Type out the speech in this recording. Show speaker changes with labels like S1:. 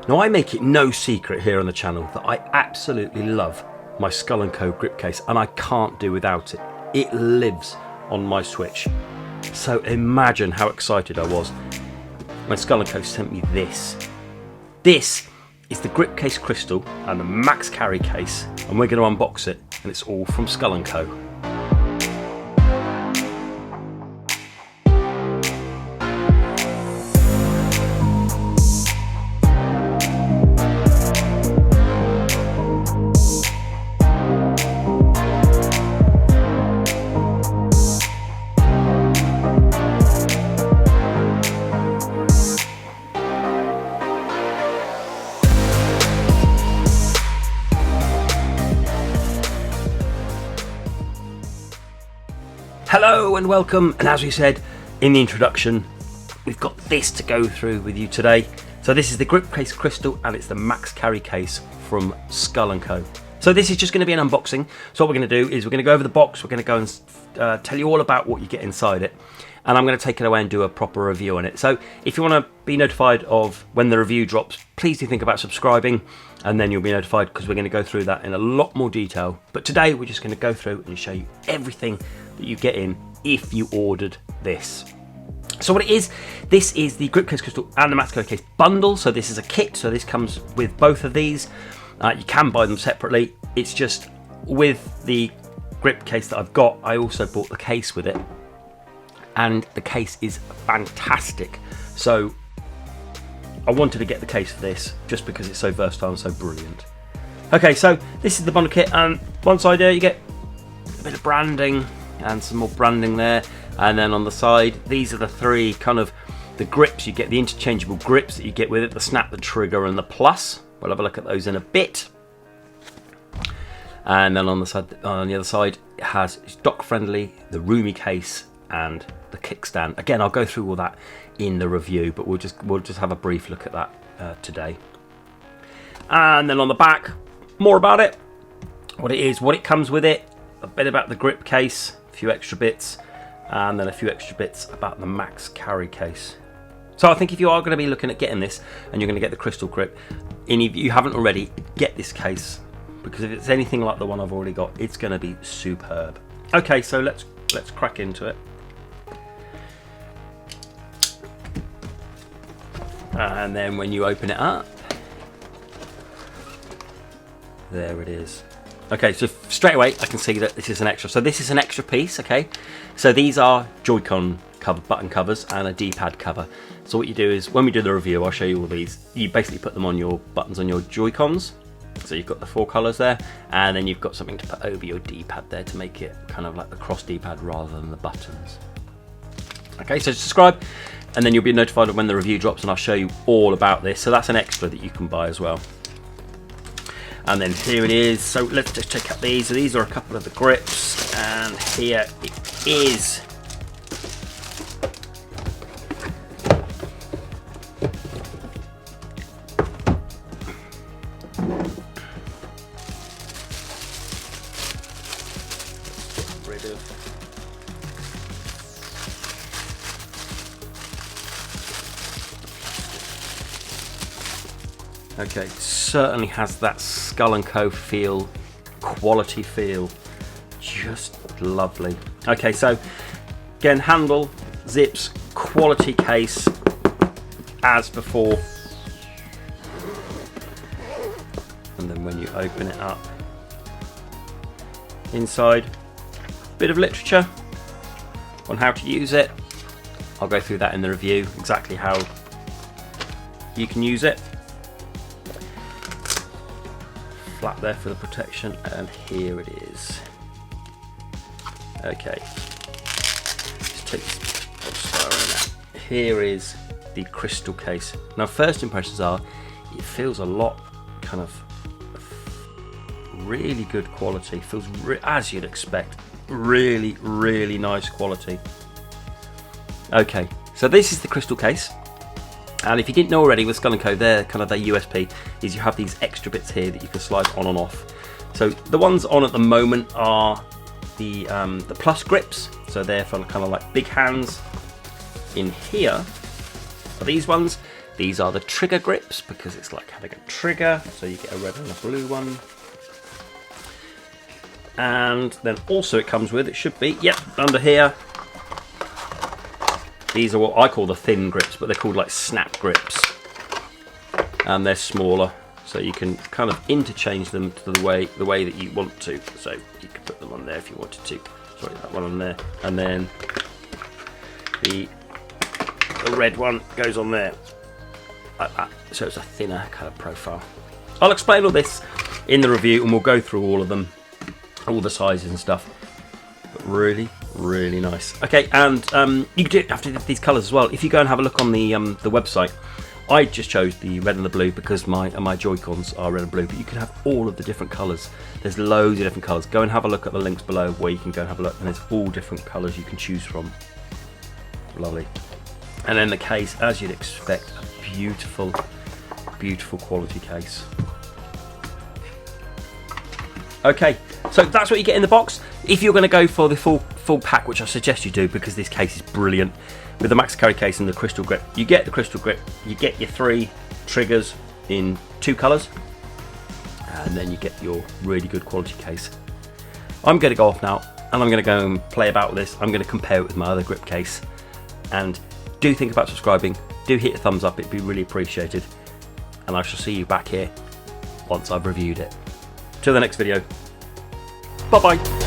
S1: Now, I make it no secret here on the channel that I absolutely love my Skull&Co grip case, and I can't do without it. It lives on my Switch. So imagine how excited I was when Skull&Co sent me this. This is the grip case crystal and the max carry case, and we're going to unbox it, and it's all from Skull&Co. Hello and welcome, and as we said in the introduction, we've got this to go through with you today. So this is the grip case crystal and it's the max carry case from Skull&Co. So this is just going to be an unboxing. So what we're going to do is we're going to go over the box, we're going to go and tell you all about what you get inside it, and I'm going to take it away and do a proper review on it. So if you want to be notified of when the review drops, please do think about subscribing, and then you'll be notified because we're going to go through that in a lot more detail. But today we're just going to go through and show you everything that you get in if you ordered this. So what it is, this is the grip case crystal and the max carry case bundle. So this is a kit, so this comes with both of these. You can buy them separately. It's just with the grip case that I've got, I also bought the case with it, and the case is fantastic. So I wanted to get the case for this just because it's so versatile and so brilliant. Okay, so this is the bundle kit, and one side there you get a bit of branding and some more branding there, and then on the side these are the three kind of the grips. You get the interchangeable grips that you get with it, the snap, the trigger and the plus. We'll have a look at those in a bit. And then on the other side it has dock friendly, the roomy case and the kickstand. Again, I'll go through all that in the review, but we'll just have a brief look at that today. And then on the back, more about it, what it is, what it comes with it, a bit about the grip case, a few extra bits, and then a few extra bits about the max carry case. So I think if you are going to be looking at getting this and you're going to get the crystal grip, and if you haven't already, get this case, because if it's anything like the one I've already got, it's going to be superb. Okay, so let's crack into it. And then when you open it up, there it is. Okay, so straight away I can see that this is an extra. So this is an extra piece, okay? So these are Joy-Con button covers and a D-pad cover. So what you do is, when we do the review, I'll show you all these. You basically put them on your buttons on your Joy-Cons. So you've got the four colours there, and then you've got something to put over your D-pad there to make it kind of like the cross D-pad rather than the buttons. Okay, so subscribe, and then you'll be notified of when the review drops, and I'll show you all about this. So that's an extra that you can buy as well. And then here it is. So let's just check out these. So these are a couple of the grips, and here it is. Get rid of. Okay, certainly has that Skull&Co feel, quality feel, just lovely. Okay, so again, handle, zips, quality case, as before. And then when you open it up, inside, bit of literature on how to use it. I'll go through that in the review, exactly how you can use it. Flap there for the protection, and here it is. Okay, just take this. Here is the crystal case. Now, first impressions are, it feels a lot kind of really good quality. Feels as you'd expect, really nice quality. Okay, so this is the crystal case. And if you didn't know already, with Skull&Co, their USP is you have these extra bits here that you can slide on and off. So the ones on at the moment are the plus grips. So they're for kind of like big hands. In here are these ones, These are the trigger grips, because it's like having a trigger, so you get a red and a blue one. And then also it comes with, it should be, yep, under here, these are what I call the thin grips, but they're called like snap grips. And they're smaller, so you can kind of interchange them to the way that you want to. So you could put them on there if you wanted to. Sorry, that one on there. And then the red one goes on there, like that. So it's a thinner kind of profile. I'll explain all this in the review, and we'll go through all of them, all the sizes and stuff. But really, really nice. Okay, and you can have to do these colours as well. If you go and have a look on the website, I just chose the red and the blue because my Joy-Cons are red and blue, but you can have all of the different colours. There's loads of different colours. Go and have a look at the links below where you can go and have a look, and there's all different colours you can choose from. Lovely. And then the case, as you'd expect, a beautiful, beautiful quality case. Okay, so that's what you get in the box. If you're going to go for the full pack, which I suggest you do because this case is brilliant, with the Max Carry case and the crystal grip, you get the crystal grip, you get your 3 triggers in 2 colours, and then you get your really good quality case. I'm going to go off now, and I'm going to go and play about with this. I'm going to compare it with my other grip case, and do think about subscribing. Do hit a thumbs up, it'd be really appreciated, and I shall see you back here once I've reviewed it. Till the next video, bye bye.